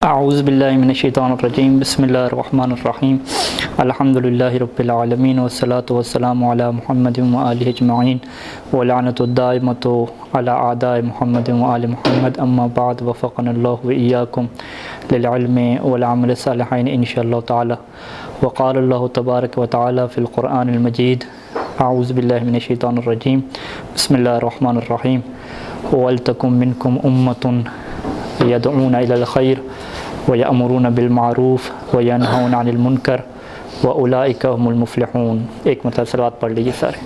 اعوذ باللہ من الشیطان الرجیم بسم اللہ الرحمن الرحیم الحمدللہ رب العالمین والصلاة والسلام علی محمد وآلہ اجمعین ولعنۃ الدائمۃ علی اعداء محمد وآل محمد اما بعد وفقنا اللہ وإیاکم للعلم والعمل الصالحین انشاءاللہ تعالی وقال اللہ تبارک وتعالی فی القرآن المجید اعوذ باللہ من الشیطان الرجیم بسم اللہ الرحمن الرحیم وَلْتَكُمْ مِنْكُمْ أُمَّةٌ يَدْعُونَ إِلَى الْخَيْرِ وَيَأْمُرُونَ بِالْمَعْرُوفِ وَيَنْهَوْنَ عَنِ الْمُنْكَرِ وَأُولَئِكَ هُمُ الْمُفْلِحُونَ۔ ایک مرتبہ صلوات پڑھ لیجیے سارے،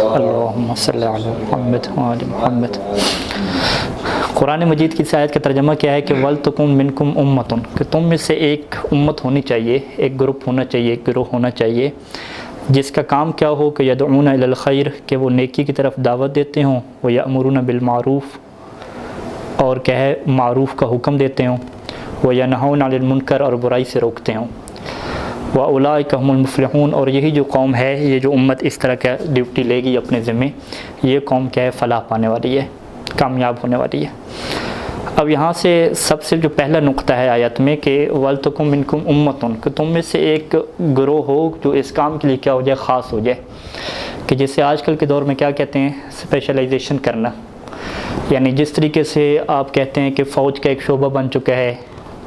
اللہم صلی علی محمد وآل محمد۔ قرآن مجید کی اس آیت کا ترجمہ کیا ہے کہ وَلْتَكُمْ مِنْكُمْ أُمَّةٌ، کہ تم میں سے ایک امت ہونی چاہیے، ایک گروپ ہونا چاہیے، ایک گروہ ہونا چاہیے جس کا کام کیا ہو کہ یدعون الی الخیر، کہ وہ نیکی کی طرف دعوت دیتے ہوں، وَیَأْمُرُونَ بِالْمَعْرُوفِ، اور کہ ہے معروف کا حکم دیتے ہوں، وَيَنْهَوْنَ عَنِ الْمُنْكَرِ، اور برائی سے روکتے ہوں، وَأُولَئِكَ هُمُ الْمُفْلِحُونَ، اور یہی جو قوم ہے، یہ جو امت اس طرح کا ڈیوٹی لے گی اپنے ذمے، یہ قوم کیا ہے فلاح پانے والی ہے، کامیاب ہونے والی ہے۔ اب یہاں سے سب سے جو پہلا نقطہ ہے آیت میں کہ وَلْتَكُمْ مِنْكُمْ أُمَّةٌ، کہ تم میں سے ایک گروہ ہو جو اس کام کے لیے کیا ہو جائے، خاص ہو جائے، کہ جسے آج کل کے دور میں کیا کہتے ہیں، اسپیشلائزیشن کرنا، یعنی جس طریقے سے آپ کہتے ہیں کہ فوج کا ایک شعبہ بن چکا ہے،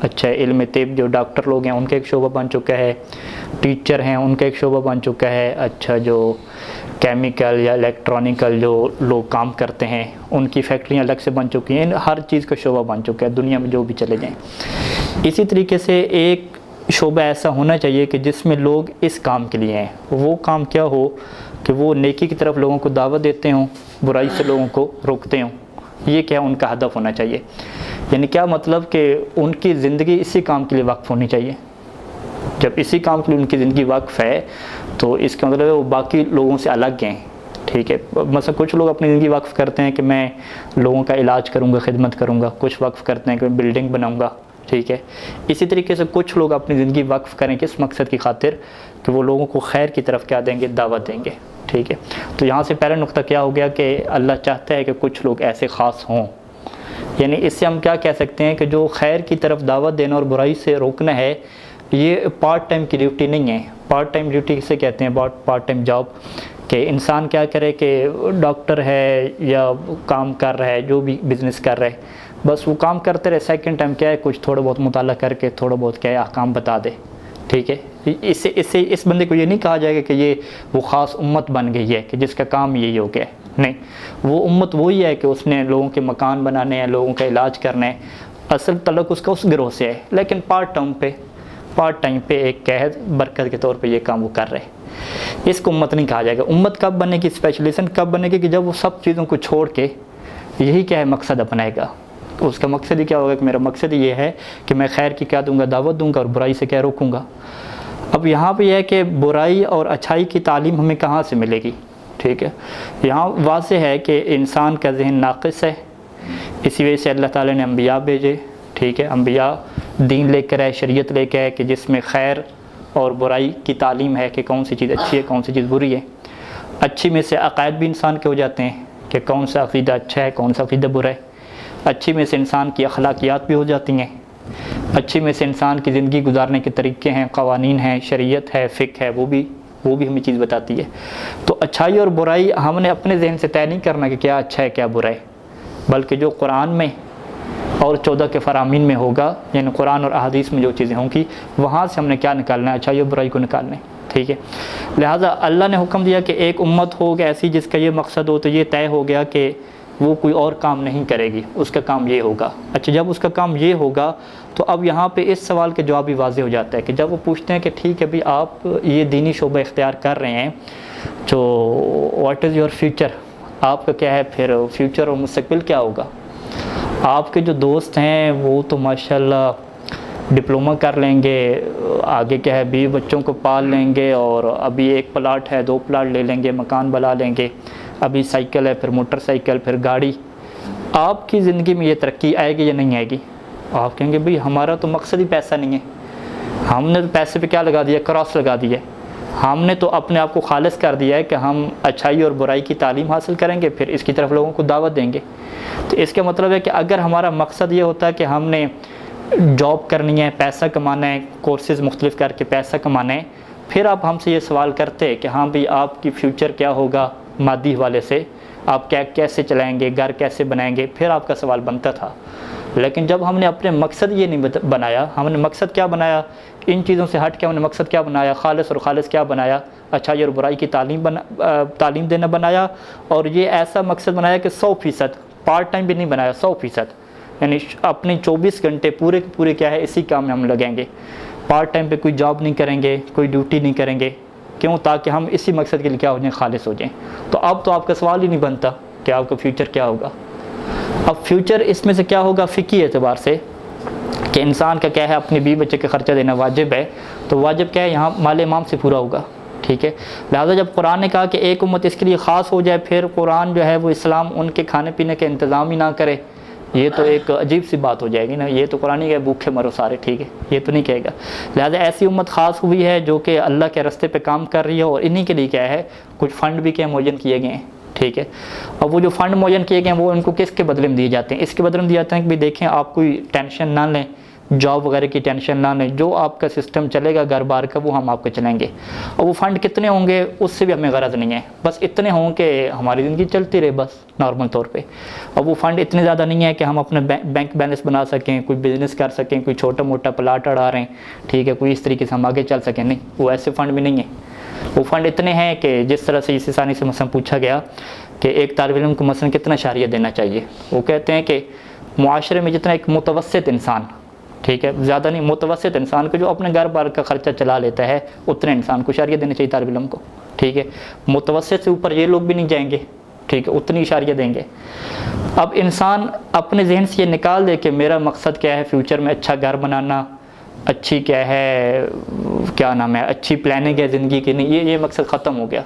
اچھا علم طب جو ڈاکٹر لوگ ہیں ان کا ایک شعبہ بن چکا ہے، ٹیچر ہیں ان کا ایک شعبہ بن چکا ہے، اچھا جو کیمیکل یا الیکٹرانیکل جو لوگ کام کرتے ہیں ان کی فیکٹریاں الگ سے بن چکی ہیں، ہر چیز کا شعبہ بن چکا ہے دنیا میں جو بھی چلے جائیں۔ اسی طریقے سے ایک شعبہ ایسا ہونا چاہیے کہ جس میں لوگ اس کام کے لیے ہیں، وہ کام کیا ہو کہ وہ نیکی کی طرف لوگوں کو دعوت دیتے ہوں، برائی سے لوگوں کو روکتے ہوں، یہ کیا ان کا ہدف ہونا چاہیے۔ یعنی کیا مطلب کہ ان کی زندگی اسی کام کے لیے وقف ہونی چاہیے۔ جب اسی کام کے لیے ان کی زندگی وقف ہے تو اس کا مطلب ہے وہ باقی لوگوں سے الگ ہیں، ٹھیک ہے۔ مثلا کچھ لوگ اپنی زندگی وقف کرتے ہیں کہ میں لوگوں کا علاج کروں گا، خدمت کروں گا، کچھ وقف کرتے ہیں کہ میں بلڈنگ بناؤں گا، ٹھیک ہے۔ اسی طریقے سے کچھ لوگ اپنی زندگی وقف کریں کس مقصد کی خاطر کہ وہ لوگوں کو خیر کی طرف کیا دیں گے، دعوت دیں گے، ٹھیک ہے۔ تو یہاں سے پہلا نقطہ کیا ہو گیا کہ اللہ چاہتا ہے کہ کچھ لوگ ایسے خاص ہوں، یعنی اس سے ہم کیا کہہ سکتے ہیں کہ جو خیر کی طرف دعوت دینا اور برائی سے روکنا ہے، یہ پارٹ ٹائم کی ڈیوٹی نہیں ہے۔ پارٹ ٹائم ڈیوٹی کسے کہتے ہیں، پارٹ ٹائم جاب، کہ انسان کیا کرے کہ ڈاکٹر ہے یا کام کر رہا ہے، جو بھی بزنس کر رہا ہے، بس وہ کام کرتے رہے، سیکنڈ ٹائم کیا ہے کچھ تھوڑا بہت مطالعہ کر کے تھوڑا بہت کیا ہے احکام بتا دے، ٹھیک ہے۔ اس بندے کو یہ نہیں کہا جائے گا کہ یہ وہ خاص امت بن گئی ہے کہ جس کا کام یہی ہو گیا ہے، نہیں، وہ امت وہی ہے کہ اس نے لوگوں کے مکان بنانے ہیں، لوگوں کا علاج کرنا ہے، اصل تعلق اس کا اس گروہ سے ہے، لیکن پارٹ ٹائم پہ ایک قید برکت کے طور پہ یہ کام وہ کر رہے ہیں۔ اس کو امت نہیں کہا جائے گا۔ امت کب بنے گی، اسپیشلائزیشن کب بنے گی کہ جب وہ سب چیزوں کو چھوڑ کے یہی کیا ہے مقصد اپنائے گا۔ اس کا مقصد ہی کیا ہوگا کہ میرا مقصد یہ ہے کہ میں خیر کی کیا دوں گا، دعوت دوں گا اور برائی سے کیا روکوں گا۔ اب یہاں پہ یہ ہے کہ برائی اور اچھائی کی تعلیم ہمیں کہاں سے ملے گی، ٹھیک ہے۔ یہاں واضح ہے کہ انسان کا ذہن ناقص ہے، اسی وجہ سے اللہ تعالیٰ نے انبیاء بھیجے، ٹھیک ہے۔ انبیاء دین لے کر آئے، شریعت لے کے آئے کہ جس میں خیر اور برائی کی تعلیم ہے کہ کون سی چیز اچھی ہے، کون سی چیز بری ہے۔ اچھی میں سے عقائد بھی انسان کے ہو جاتے ہیں کہ کون سا عقیدہ اچھا ہے، کون سا عقیدہ برا ہے۔ اچھی میں سے انسان کی اخلاقیات بھی ہو جاتی ہیں، اچھی میں سے انسان کی زندگی گزارنے کے طریقے ہیں، قوانین ہیں، شریعت ہے، فقہ ہے، وہ بھی ہمیں چیز بتاتی ہے۔ تو اچھائی اور برائی ہم نے اپنے ذہن سے طے نہیں کرنا کہ کیا اچھا ہے کیا برا ہے، بلکہ جو قرآن میں اور 14 کے فرامین میں ہوگا، یعنی قرآن اور احادیث میں جو چیزیں ہوں گی وہاں سے ہم نے کیا نکالنا ہے، اچھائی اور برائی کو نکالنا ہے، ٹھیک ہے۔ لہٰذا اللہ نے حکم دیا کہ ایک امت ہوگا ایسی جس کا یہ مقصد ہو، تو یہ طے ہو گیا کہ وہ کوئی اور کام نہیں کرے گی، اس کا کام یہ ہوگا۔ اچھا، جب اس کا کام یہ ہوگا تو اب یہاں پہ اس سوال کے جواب بھی واضح ہو جاتا ہے کہ جب وہ پوچھتے ہیں کہ ٹھیک ہے بھی آپ یہ دینی شعبہ اختیار کر رہے ہیں، تو واٹ از یور فیوچر، آپ کا کیا ہے پھر فیوچر اور مستقبل کیا ہوگا۔ آپ کے جو دوست ہیں وہ تو ماشاءاللہ ڈپلومہ کر لیں گے، آگے کیا ہے بیوی بچوں کو پال لیں گے، اور ابھی ایک پلاٹ ہے 2 پلاٹ لے لیں گے، مکان بنا لیں گے، ابھی سائیکل ہے، پھر موٹر سائیکل، پھر گاڑی۔ آپ کی زندگی میں یہ ترقی آئے گی یا نہیں آئے گی؟ آپ کہیں گے بھئی ہمارا تو مقصد ہی پیسہ نہیں ہے، ہم نے تو پیسے پہ کیا لگا دیا، کراس لگا دیا، ہم نے تو اپنے آپ کو خالص کر دیا ہے کہ ہم اچھائی اور برائی کی تعلیم حاصل کریں گے، پھر اس کی طرف لوگوں کو دعوت دیں گے۔ تو اس کا مطلب ہے کہ اگر ہمارا مقصد یہ ہوتا ہے کہ ہم نے جاب کرنی ہے، پیسہ کمانا ہے، کورسز مختلف کر کے پیسہ کمانا ہے، پھر آپ ہم سے یہ سوال کرتے کہ ہاں بھئی آپ کی فیوچر کیا ہوگا مادی حوالے سے، آپ کیسے چلائیں گے، گھر کیسے بنائیں گے، پھر آپ کا سوال بنتا تھا۔ لیکن جب ہم نے اپنے مقصد یہ نہیں بنایا، ہم نے مقصد کیا بنایا، ان چیزوں سے ہٹ کے ہم نے مقصد کیا بنایا، خالص اور خالص کیا بنایا، اچھائی اور برائی کی تعلیم دینا بنایا، اور یہ ایسا مقصد بنایا کہ 100% پارٹ ٹائم بھی نہیں بنایا، 100%، یعنی اپنے 24 گھنٹے پورے کے پورے کیا ہے اسی کام میں ہم لگیں گے، پارٹ ٹائم پہ کوئی جاب نہیں کریں گے، کوئی ڈیوٹی نہیں کریں گے، کیوں؟ تاکہ ہم اسی مقصد کے لیے کیا ہو جائیں، خالص ہو جائیں۔ تو اب تو آپ کا سوال ہی نہیں بنتا کہ آپ کا فیوچر کیا ہوگا۔ اب فیوچر اس میں سے کیا ہوگا فقہی اعتبار سے، کہ انسان کا کیا ہے اپنے بیوی بچے کا خرچہ دینا واجب ہے، تو واجب کیا ہے یہاں مال امام سے پورا ہوگا، ٹھیک ہے۔ لہٰذا جب قرآن نے کہا کہ ایک امت اس کے لیے خاص ہو جائے، پھر قرآن جو ہے وہ اسلام ان کے کھانے پینے کے انتظام ہی نہ کرے، یہ تو ایک عجیب سی بات ہو جائے گی نا، یہ تو قرآن ہی کہ بھوکے مرو سارے، ٹھیک ہے، یہ تو نہیں کہے گا۔ لہٰذا ایسی امت خاص ہوئی ہے جو کہ اللہ کے راستے پہ کام کر رہی ہے، اور انہی کے لیے کیا ہے کچھ فنڈ بھی کیا معین کیے گئے ہیں، ٹھیک ہے۔ اب وہ جو فنڈ معین کیے گئے ہیں وہ ان کو کس کے بدلے میں دیے جاتے ہیں؟ اس کے بدلے میں دیے جاتے ہیں کہ دیکھیں آپ کوئی ٹینشن نہ لیں، جاب وغیرہ کی ٹینشن نہ لیں، جو آپ کا سسٹم چلے گا گھر بار کا وہ ہم آپ کو چلائیں گے۔ اور وہ فنڈ کتنے ہوں گے اس سے بھی ہمیں غرض نہیں ہے، بس اتنے ہوں کہ ہماری زندگی چلتی رہے بس نارمل طور پہ۔ اب وہ فنڈ اتنے زیادہ نہیں ہے کہ ہم اپنا بینک بیلنس بنا سکیں، کوئی بزنس کر سکیں، کوئی چھوٹا موٹا پلاٹ اڑا رہے ہیں، ٹھیک ہے، کوئی اس طریقے سے ہم آگے چل سکیں، نہیں، وہ ایسے فنڈ بھی نہیں ہیں۔ وہ فنڈ اتنے ہیں کہ جس طرح سے اسی ثانی سے مثلا پوچھا گیا کہ ایک طالب علم کو مثلا کتنا شہریہ دینا چاہیے، وہ کہتے ہیں کہ معاشرے میں جتنا ایک متوسط انسان، ٹھیک ہے، زیادہ نہیں، متوسط انسان کو جو اپنے گھر بار کا خرچہ چلا لیتا ہے اتنے انسان کو شہریہ دینا چاہیے طالب علم کو، ٹھیک ہے۔ متوسط سے اوپر یہ لوگ بھی نہیں جائیں گے، ٹھیک ہے، اتنی شہریہ دیں گے۔ اب انسان اپنے ذہن سے یہ نکال دے کہ میرا مقصد کیا ہے فیوچر میں، اچھا گھر بنانا، اچھی کیا ہے کیا نام ہے اچھی پلاننگ ہے زندگی کی، نہیں، یہ مقصد ختم ہو گیا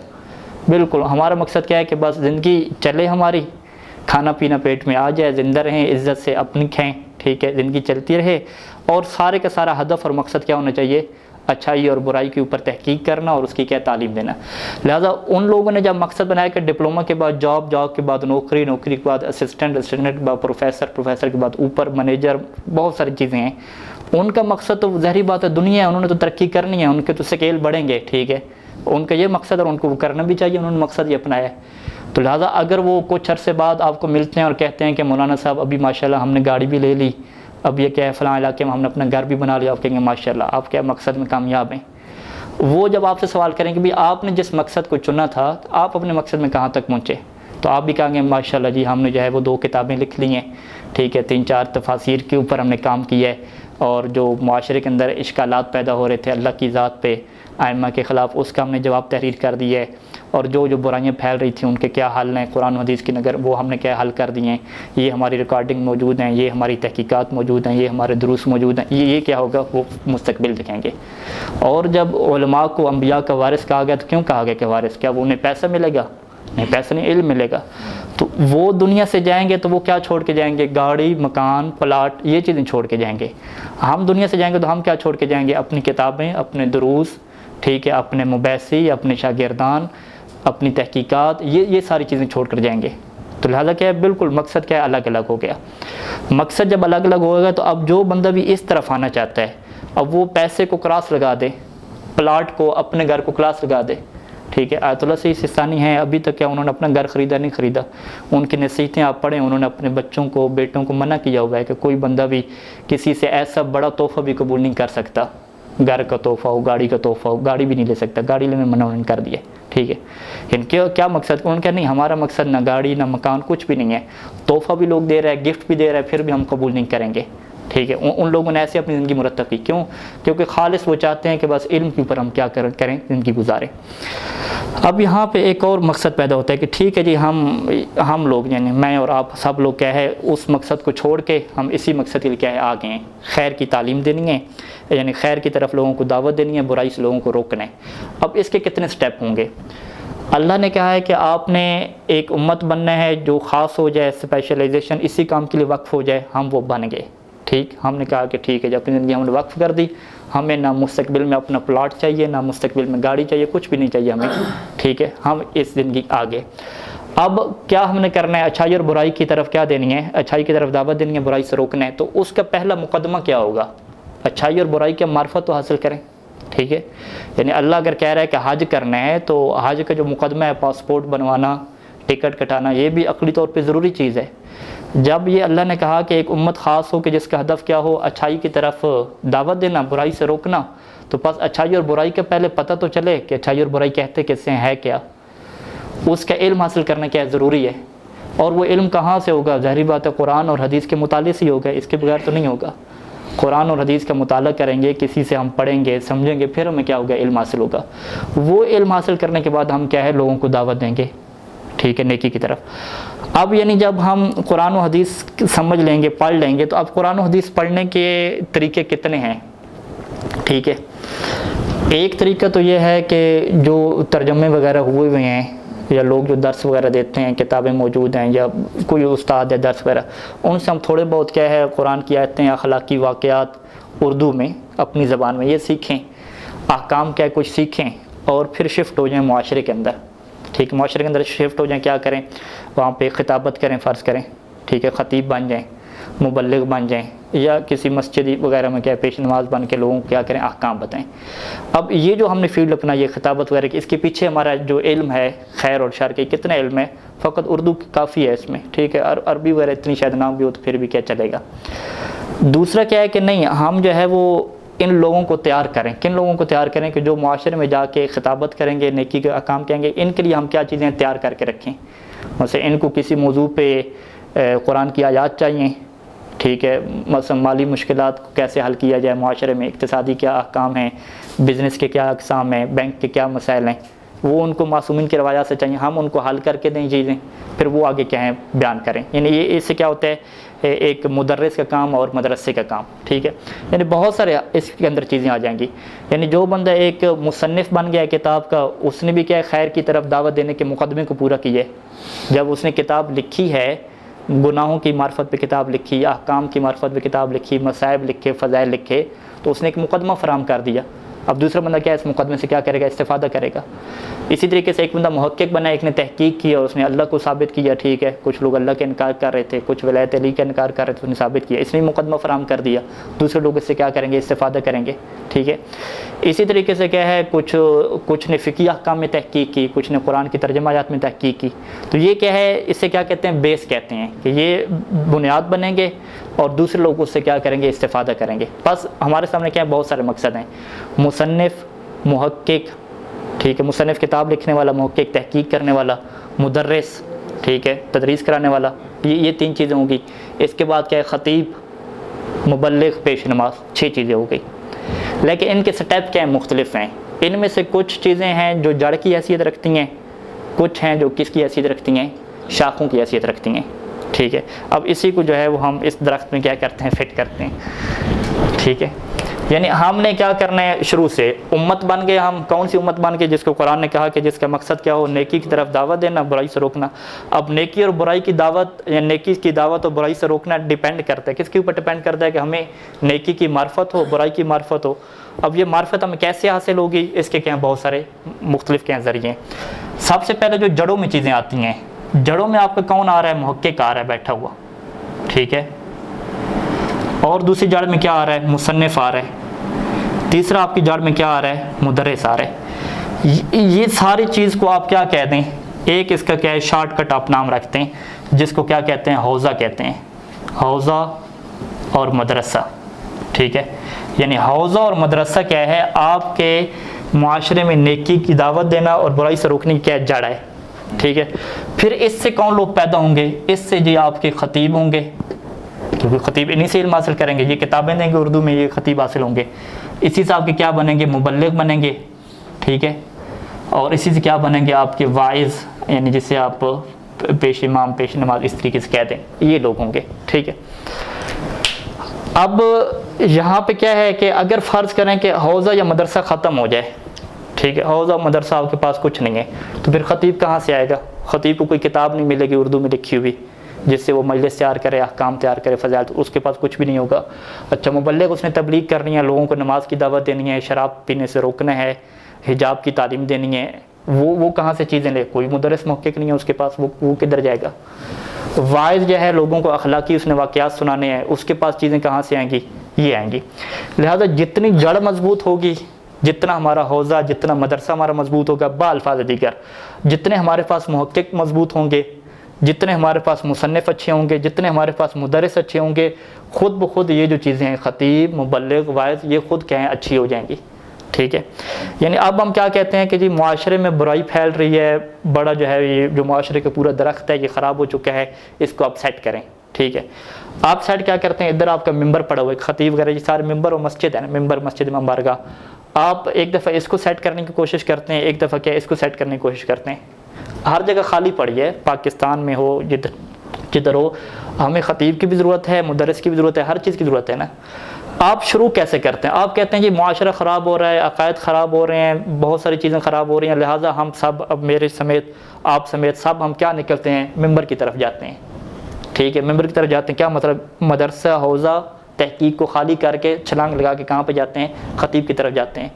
بالکل۔ ہمارا مقصد کیا ہے کہ بس زندگی چلے ہماری، کھانا پینا پیٹ میں آ جائے، زندہ رہیں، عزت سے اپنی کھائیں، ٹھیک ہے، زندگی چلتی رہے، اور سارے کا سارا ہدف اور مقصد کیا ہونا چاہیے، اچھائی اور برائی کے اوپر تحقیق کرنا اور اس کی کیا تعلیم دینا۔ لہٰذا ان لوگوں نے جب مقصد بنایا کہ ڈپلومہ کے بعد جاب، جاب کے بعد نوکری، نوکری کے بعد اسسٹنٹ، اسسٹنٹ کے بعد پروفیسر، پروفیسر کے بعد اوپر منیجر، بہت ساری چیزیں ہیں، ان کا مقصد تو ظاہری بات ہے دنیا ہے، انہوں نے تو ترقی کرنی ہے، ان کے تو سکیل بڑھیں گے، ٹھیک ہے، ان کا یہ مقصد اور ان کو وہ کرنا بھی چاہیے، انہوں نے مقصد یہ اپنایا ہے۔ تو لہٰذا اگر وہ کچھ عرصے بعد آپ کو ملتے ہیں اور کہتے ہیں کہ مولانا صاحب ابھی ماشاءاللہ ہم نے گاڑی بھی لے لی، اب یہ کیا ہے فلاں علاقے میں ہم نے اپنا گھر بھی بنا لیا، آپ کہیں گے ماشاءاللہ آپ کیا مقصد میں کامیاب ہیں۔ وہ جب آپ سے سوال کریں کہ بھی آپ نے جس مقصد کو چنا تھا آپ اپنے مقصد میں کہاں تک پہنچے، تو آپ بھی کہیں گے ماشاءاللہ جی ہم نے جو ہے وہ 2 کتابیں لکھ لی ہیں، ٹھیک ہے، 3-4 تفاسیر کے اوپر ہم نے کام کیا ہے، اور جو معاشرے کے اندر اشکالات پیدا ہو رہے تھے اللہ کی ذات پہ ائمہ کے خلاف، اس کا ہم نے جواب تحریر کر دیا ہے، اور جو برائیاں پھیل رہی تھیں ان کے کیا حل ہیں قرآن و حدیث کی نگر، وہ ہم نے کیا حل کر دیے ہیں، یہ ہماری ریکارڈنگ موجود ہیں، یہ ہماری تحقیقات موجود ہیں، یہ ہمارے دروس موجود ہیں، یہ کیا ہوگا وہ مستقبل دکھائیں گے۔ اور جب علماء کو انبیاء کا وارث کہا گیا تو کیوں کہا گیا کہ وارث، کیا وہ انہیں پیسہ ملے گا؟ نہیں، پیسہ نہیں، علم ملے گا۔ تو وہ دنیا سے جائیں گے تو وہ کیا چھوڑ کے جائیں گے؟ گاڑی، مکان، پلاٹ، یہ چیزیں چھوڑ کے جائیں گے۔ ہم دنیا سے جائیں گے تو ہم کیا چھوڑ کے جائیں گے؟ اپنی کتابیں، اپنے دروس، ٹھیک ہے، اپنے مباحثی، اپنے شاگردان، اپنی تحقیقات، یہ ساری چیزیں چھوڑ کر جائیں گے۔ تو لہٰذا کیا ہے بالکل مقصد کیا ہے الگ الگ ہو گیا۔ مقصد جب الگ الگ ہوگا تو اب جو بندہ بھی اس طرف آنا چاہتا ہے اب وہ پیسے کو کراس لگا دے، پلاٹ کو، اپنے گھر کو کلاس لگا دے، ٹھیک ہے۔ آیت اللہ سید سستانی ہیں، ابھی تک کیا انہوں نے اپنا گھر خریدا نہیں خریدا، ان کی نصیحتیں آپ پڑھیں، انہوں نے اپنے بچوں کو، بیٹوں کو منع کیا ہوا ہے کہ کوئی بندہ بھی کسی سے ایسا بڑا تحفہ بھی قبول نہیں کر سکتا، گھر کا تحفہ ہو، گاڑی کا تحفہ ہو، گاڑی بھی نہیں لے سکتا، گاڑی لینے منع انہوں نے کر دیا، ٹھیک ہے۔ ان کے کیا مقصد؟ انہوں نے کہا نہیں ہمارا مقصد نہ گاڑی نہ مکان کچھ بھی نہیں ہے، تحفہ بھی لوگ دے رہے ہیں، گفٹ بھی دے رہے ہیں، پھر بھی ہم قبول نہیں کریں گے، ٹھیک ہے۔ ان لوگوں نے ایسے اپنی زندگی مرتب کی، کیوں؟ کیونکہ خالص وہ چاہتے ہیں کہ بس علم کے اوپر ہم کیا کریں زندگی گزاریں۔ اب یہاں پہ ایک اور مقصد پیدا ہوتا ہے کہ ٹھیک ہے جی ہم لوگ یعنی میں اور آپ سب لوگ کیا ہے اس مقصد کو چھوڑ کے ہم اسی مقصد کے لیے کیا ہے آ گئے ہیں، خیر کی تعلیم دینی ہے، یعنی خیر کی طرف لوگوں کو دعوت دینی ہے، برائی سے لوگوں کو روکنا ہے۔ اب اس کے کتنے سٹیپ ہوں گے؟ اللہ نے کہا ہے کہ آپ نے ایک امت بننا ہے جو خاص ہو جائے، اسپیشلائزیشن اسی کام کے لیے وقف ہو جائے، ہم وہ بن گئے، ٹھیک۔ ہم نے کہا کہ ٹھیک ہے جب اپنی زندگی ہم نے وقف کر دی، ہمیں نہ مستقبل میں اپنا پلاٹ چاہیے، نہ مستقبل میں گاڑی چاہیے، کچھ بھی نہیں چاہیے ہمیں، ٹھیک ہے، ہم اس زندگی آگے۔ اب کیا ہم نے کرنا ہے؟ اچھائی اور برائی کی طرف کیا دینی ہے؟ اچھائی کی طرف دعوت دینی ہے، برائی سے روکنا ہے. تو اس کا پہلا مقدمہ کیا ہوگا؟ اچھائی اور برائی کی معرفت تو حاصل کریں. ٹھیک ہے، یعنی اللہ اگر کہہ رہا ہے کہ حج کرنا ہے تو حج کا جو مقدمہ ہے پاسپورٹ بنوانا، ٹکٹ کٹانا، یہ بھی عقلی طور پہ ضروری چیز ہے. جب یہ اللہ نے کہا کہ ایک امت خاص ہو کہ جس کا ہدف کیا ہو؟ اچھائی کی طرف دعوت دینا، برائی سے روکنا، تو بس اچھائی اور برائی کا پہلے پتہ تو چلے کہ اچھائی اور برائی کہتے کس سے ہے کیا، اس کا علم حاصل کرنا کیا ضروری ہے. اور وہ علم کہاں سے ہوگا؟ ظاہری بات ہے قرآن اور حدیث کے مطالعے سے ہی ہوگا، اس کے بغیر تو نہیں ہوگا. قرآن اور حدیث کا مطالعہ کریں گے، کسی سے ہم پڑھیں گے، سمجھیں گے، پھر ہمیں کیا ہوگا؟ علم حاصل ہوگا. وہ علم حاصل کرنے کے بعد ہم کیا ہے؟ لوگوں کو دعوت دیں گے. ٹھیک ہے، نیکی کی طرف. اب یعنی جب ہم قرآن و حدیث سمجھ لیں گے، پڑھ لیں گے، تو اب قرآن و حدیث پڑھنے کے طریقے کتنے ہیں؟ ٹھیک ہے، ایک طریقہ تو یہ ہے کہ جو ترجمے وغیرہ ہوئے ہوئے ہیں، یا لوگ جو درس وغیرہ دیتے ہیں، کتابیں موجود ہیں، یا کوئی استاد ہے درس وغیرہ، ان سے ہم تھوڑے بہت کیا ہے قرآن کی آیتیں، اخلاقی واقعات اردو میں اپنی زبان میں یہ سیکھیں، احکام کیا کچھ سیکھیں، اور پھر شفٹ ہو جائیں معاشرے کے اندر. ٹھیک ہے، معاشرے کے اندر شفٹ ہو جائیں، کیا کریں؟ وہاں پہ خطابت کریں، فرض کریں. ٹھیک ہے، خطیب بن جائیں، مبلغ بن جائیں، یا کسی مسجد وغیرہ میں کیا پیش نماز بن کے لوگوں کو کیا کریں؟ احکام بتائیں. اب یہ جو ہم نے فیلڈ اپنا یہ خطابت وغیرہ کی، اس کے پیچھے ہمارا جو علم ہے خیر اور شر کے، کتنا علم ہے؟ فقط اردو کافی ہے اس میں. ٹھیک ہے، عربی وغیرہ اتنی شاید نہ بھی ہو تو پھر بھی کیا چلے گا. دوسرا کیا ہے کہ نہیں، ہم جو ہے وہ ان لوگوں کو تیار کریں. کن لوگوں کو تیار کریں؟ کہ جو معاشرے میں جا کے خطابت کریں گے، نیکی کے احکام کہیں گے، ان کے لیے ہم کیا چیزیں تیار کر کے رکھیں؟ مثلا ان کو کسی موضوع پہ قرآن کی آیات چاہیے. ٹھیک ہے، مثلا مالی مشکلات کو کیسے حل کیا جائے معاشرے میں، اقتصادی کیا احکام ہیں، بزنس کے کیا اقسام ہیں، بینک کے کیا مسائل ہیں، وہ ان کو معصومین کی روایات سے چاہیے، ہم ان کو حل کر کے دیں چیزیں، پھر وہ آگے کیا ہیں بیان کریں. یعنی یہ اس سے کیا ہوتا ہے؟ ایک مدرس کا کام اور مدرسے کا کام. ٹھیک ہے، یعنی بہت سارے اس کے اندر چیزیں آ جائیں گی. یعنی جو بندہ ایک مصنف بن گیا ہے کتاب کا، اس نے بھی کیا ہے؟ خیر کی طرف دعوت دینے کے مقدمے کو پورا کیا ہے. جب اس نے کتاب لکھی ہے، گناہوں کی معرفت پہ کتاب لکھی، احکام کی معرفت پہ کتاب لکھی، مصائب لکھے، فضائل لکھے، تو اس نے ایک مقدمہ فراہم کر دیا. اب دوسرا بندہ کیا اس مقدمے سے کیا کرے گا؟ استفادہ کرے گا. اسی طریقے سے ایک بندہ محقق بنا، ایک نے تحقیق کی اور اس نے اللہ کو ثابت کیا. ٹھیک ہے، کچھ لوگ اللہ کا انکار کر رہے تھے، کچھ ولایت علی کا انکار کر رہے تھے، اس نے ثابت کیا، اس نے مقدمہ فراہم کر دیا. دوسرے لوگ اس سے کیا کریں گے؟ استفادہ کریں گے. ٹھیک ہے، اسی طریقے سے کیا ہے، کچھ نے فقہی احکام میں تحقیق کی، کچھ نے قرآن کی ترجمہ آیات میں تحقیق کی. تو یہ کیا ہے؟ اس سے کیا کہتے ہیں؟ بیس کہتے ہیں کہ یہ بنیاد بنیں گے اور دوسرے لوگ اس سے کیا کریں گے؟ استفادہ کریں گے. بس ہمارے سامنے کیا ہے؟ بہت سارے مقصد ہیں. مصنف، محقق، ٹھیک ہے، مصنف کتاب لکھنے والا، محقق تحقیق کرنے والا، مدرس، ٹھیک ہے، تدریس کرانے والا، یہ 3 چیزیں ہوں گی. اس کے بعد کیا ہے؟ خطیب، مبلغ، پیش نماز، 6 چیزیں ہو گئی. لیکن ان کے سٹیپ کیا ہیں؟ مختلف ہیں. ان میں سے کچھ چیزیں ہیں جو جڑ کی حیثیت رکھتی ہیں، کچھ ہیں جو کس کی حیثیت رکھتی ہیں؟ شاخوں کی حیثیت رکھتی ہیں. ٹھیک ہے، اب اسی کو جو ہے وہ ہم اس درخت میں کیا کرتے ہیں؟ فٹ کرتے ہیں. ٹھیک ہے، یعنی ہم نے کیا کرنا ہے؟ شروع سے امت بن گئے. ہم کون سی امت بن گئے؟ جس کو قرآن نے کہا کہ جس کا مقصد کیا ہو؟ نیکی کی طرف دعوت دینا، برائی سے روکنا. اب نیکی اور برائی کی دعوت، یا نیکی کی دعوت اور برائی سے روکنا ڈیپینڈ کرتا ہے کس کے اوپر؟ ڈیپینڈ کرتا ہے کہ ہمیں نیکی کی معرفت ہو، برائی کی معرفت ہو. اب یہ معرفت ہمیں کیسے حاصل ہوگی؟ اس کے کیا بہت سارے مختلف کیا ذریعے ہیں. سب سے پہلے جو جڑوں میں چیزیں آتی ہیں، جڑوں میں آپ کا کون آ رہا ہے؟ محقق آ رہا ہے بیٹھا ہوا. ٹھیک ہے، اور دوسری جڑ میں کیا آ رہا ہے؟ مصنف آ رہا ہے. تیسرا آپ کی جڑ میں کیا آ رہا ہے؟ مدرس آ رہا ہے. یہ ساری چیز کو آپ کیا کہہ دیں؟ ایک اس کا کیا ہے؟ شارٹ کٹ آپ نام رکھتے ہیں جس کو کیا کہتے ہیں؟ حوزہ کہتے ہیں. حوزہ اور مدرسہ. ٹھیک ہے، یعنی حوزہ اور مدرسہ کیا ہے؟ آپ کے معاشرے میں نیکی کی دعوت دینا اور برائی سے روکنے کی کیا جڑ ہے. ٹھیک ہے، پھر اس سے کون لوگ پیدا ہوں گے؟ اس سے جی آپ کے خطیب ہوں گے، کیونکہ خطیب انہی سے علم حاصل کریں گے. یہ کتابیں دیں گے اردو میں، یہ خطیب حاصل ہوں گے. اسی سے آپ کے کیا بنیں گے؟ مبلغ بنیں گے. ٹھیک ہے، اور اسی سے کیا بنیں گے؟ آپ کے واعظ، یعنی جسے آپ پیش امام، پیش نماز اس طریقے سے کہہ دیں، یہ لوگ ہوں گے. ٹھیک ہے، اب یہاں پہ کیا ہے کہ اگر فرض کریں کہ حوزہ یا مدرسہ ختم ہو جائے، ٹھیک ہے، حوزہ مدرسہ آپ کے پاس کچھ نہیں ہے، تو پھر خطیب کہاں سے آئے گا؟ خطیب کو کوئی کتاب نہیں ملے گی اردو میں لکھی ہوئی جس سے وہ مجلس تیار کرے، احکام تیار کرے، فضائل، تو اس کے پاس کچھ بھی نہیں ہوگا. اچھا، مبلغ، اس نے تبلیغ کرنی ہے، لوگوں کو نماز کی دعوت دینی ہے، شراب پینے سے روکنا ہے، حجاب کی تعلیم دینی ہے، وہ کہاں سے چیزیں لے؟ کوئی مدرس محقق نہیں ہے اس کے پاس، وہ کدھر جائے گا؟ واعظ جو ہے لوگوں کو اخلاقی اس نے واقعات سنانے ہیں، اس کے پاس چیزیں کہاں سے آئیں گی؟ یہ آئیں گی۔ لہذا جتنی جڑ مضبوط ہوگی، جتنا ہمارا حوزہ، جتنا مدرسہ ہمارا مضبوط ہوگا، بالفاظ دیگر جتنے ہمارے پاس محقق مضبوط ہوں گے، جتنے ہمارے پاس مصنف اچھے ہوں گے، جتنے ہمارے پاس مدرس اچھے ہوں گے، خود بخود یہ جو چیزیں ہیں خطیب، مبلغ، واعظ، یہ خود کیا ہیں؟ اچھی ہو جائیں گی۔ ٹھیک ہے، یعنی اب ہم کیا کہتے ہیں کہ جی معاشرے میں برائی پھیل رہی ہے، بڑا جو ہے یہ جو معاشرے کا پورا درخت ہے یہ خراب ہو چکا ہے، اس کو آپ سیٹ کریں۔ ٹھیک ہے، آپ سیٹ کیا کرتے ہیں؟ ادھر آپ کا ممبر پڑا ہوا ہے، خطیب وغیرہ یہ سارے ممبر اور مسجد ہے نا، ممبر، مسجد، امام بارگاہ، آپ ایک دفعہ اس کو سیٹ کرنے کی کوشش کرتے ہیں، ایک دفعہ کیا اس کو سیٹ کرنے کی کوشش کرتے ہیں۔ ہر جگہ خالی پڑی ہے، پاکستان میں ہو جدھر ہو، ہمیں خطیب کی بھی ضرورت ہے، مدرس کی بھی ضرورت ہے، ہر چیز کی ضرورت ہے نا۔ آپ شروع کیسے کرتے ہیں؟ آپ کہتے ہیں جی معاشرہ خراب ہو رہا ہے، عقائد خراب ہو رہے ہیں، بہت ساری چیزیں خراب ہو رہی ہیں، لہٰذا ہم سب، اب میرے سمیت آپ سمیت سب، ہم کیا نکلتے ہیں؟ ممبر کی طرف جاتے ہیں۔ ٹھیک ہے، ممبر کی طرف جاتے ہیں، کیا مطلب؟ مدرسہ، حوزہ، تحقیق کو خالی کر کے چھلانگ لگا کے کہاں پہ جاتے ہیں؟ خطیب کی طرف جاتے ہیں۔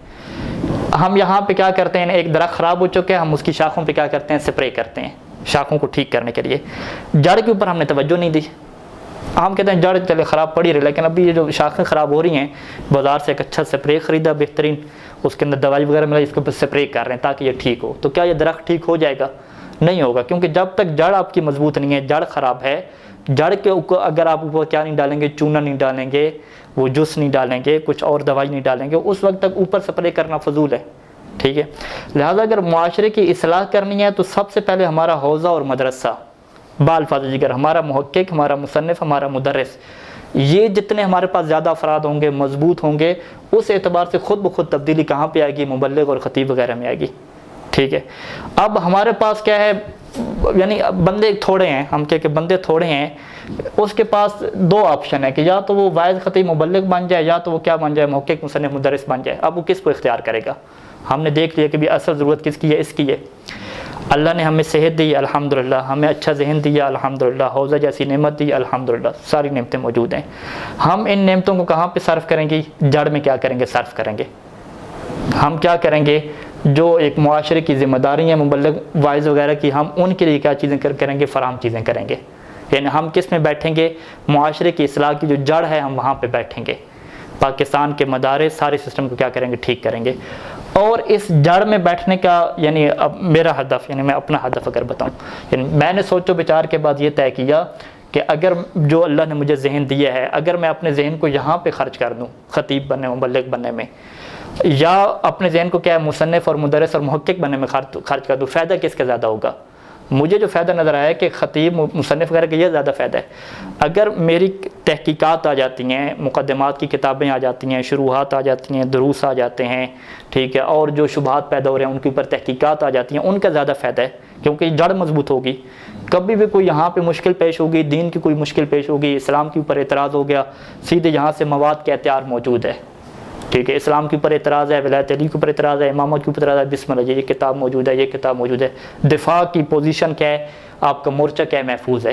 ہم یہاں پہ کیا کرتے ہیں؟ ایک درخت خراب ہو چکے ہیں، ہم اس کی شاخوں پہ کیا کرتے ہیں؟ سپرے کرتے ہیں، شاخوں کو ٹھیک کرنے کے لیے۔ جڑ کے اوپر ہم نے توجہ نہیں دی، ہم کہتے ہیں جڑ چلے خراب پڑی رہی، لیکن ابھی یہ جو شاخیں خراب ہو رہی ہیں، بازار سے ایک اچھا سپرے خریدا بہترین، اس کے اندر دوائی وغیرہ ملا، اس کے اوپر سپرے کر رہے ہیں تاکہ یہ ٹھیک ہو، تو کیا یہ درخت ٹھیک ہو جائے گا؟ نہیں ہوگا، کیونکہ جب تک جڑ آپ کی مضبوط نہیں ہے، جڑ خراب ہے، جڑ کے اوپر اگر آپ اوپر کیا نہیں ڈالیں گے؟ چونا نہیں ڈالیں گے، وہ جوس نہیں ڈالیں گے، کچھ اور دوائی نہیں ڈالیں گے، اس وقت تک اوپر سپرے کرنا فضول ہے۔ ٹھیک ہے، لہذا اگر معاشرے کی اصلاح کرنی ہے تو سب سے پہلے ہمارا حوزہ اور مدرسہ، بالفاظ دیگر ہمارا محقق، ہمارا مصنف، ہمارا مدرس، یہ جتنے ہمارے پاس زیادہ افراد ہوں گے، مضبوط ہوں گے، اس اعتبار سے خود بخود تبدیلی کہاں پہ آئے گی؟ مبلغ اور خطیب وغیرہ میں آئے گی۔ ٹھیک ہے، اب ہمارے پاس کیا ہے؟ یعنی بندے تھوڑے ہیں، ہم کہ بندے تھوڑے ہیں، اس کے پاس دو آپشن ہے کہ یا تو وہ واعظ، خطیب، مبلغ بن جائے، یا تو وہ کیا بن جائے؟ محقق، مصنف، مدرس بن جائے۔ اب وہ کس کو اختیار کرے گا؟ ہم نے دیکھ لیا کہ بھی اصل ضرورت کس کی ہے؟ اس کی ہے۔ اللہ نے ہمیں صحت دی الحمدللہ، ہمیں اچھا ذہن دیا الحمدللہ، حوضہ جیسی نعمت دی الحمدللہ، ساری نعمتیں موجود ہیں۔ ہم ان نعمتوں کو کہاں پہ صرف کریں گے؟ جڑ میں کیا کریں گے؟ صرف کریں گے۔ ہم کیا کریں گے؟ جو ایک معاشرے کی ذمہ داری ہے مبلغ، واعظ وغیرہ کی، ہم ان کے لیے کیا چیزیں کریں گے؟ فراہم چیزیں کریں گے۔ یعنی ہم کس میں بیٹھیں گے؟ معاشرے کی اصلاح کی جو جڑ ہے ہم وہاں پہ بیٹھیں گے، پاکستان کے مدارس سارے سسٹم کو کیا کریں گے؟ ٹھیک کریں گے۔ اور اس جڑ میں بیٹھنے کا یعنی اب میرا ہدف، یعنی میں اپنا ہدف اگر بتاؤں، یعنی میں نے سوچ و بچار کے بعد یہ طے کیا کہ اگر جو اللہ نے مجھے ذہن دیا ہے، اگر میں اپنے ذہن کو یہاں پہ خرچ کر دوں خطیب بننے، مبلغ بننے میں، یا اپنے ذہن کو کیا ہے مصنف اور مدرس اور محقق بننے میں خرچ کر دوں، فائدہ کس کا زیادہ ہوگا؟ مجھے جو فائدہ نظر آیا ہے کہ خطیب، مصنف وغیرہ کا یہ زیادہ فائدہ ہے۔ اگر میری تحقیقات آ جاتی ہیں، مقدمات کی کتابیں آ جاتی ہیں، شروحات آ جاتی ہیں، دروس آ جاتے ہیں، ٹھیک ہے، اور جو شبہات پیدا ہو رہے ہیں ان کے اوپر تحقیقات آ جاتی ہیں، ان کا زیادہ فائدہ ہے، کیونکہ جڑ مضبوط ہوگی۔ کبھی بھی کوئی یہاں پہ مشکل پیش ہوگی، دین کی کوئی مشکل پیش ہوگی، اسلام کے اوپر اعتراض ہو گیا، سیدھے یہاں سے مواد کا احتیاط موجود ہے۔ ٹھیک ہے، اسلام کے اوپر اعتراض ہے، ولایت علی کے اوپر اعتراض ہے، امامت کے اوپر اعتراض ہے، بسم اللہ، یہ کتاب موجود ہے، یہ کتاب موجود ہے۔ دفاع کی پوزیشن کیا ہے؟ آپ کا مورچہ کیا ہے؟ محفوظ ہے۔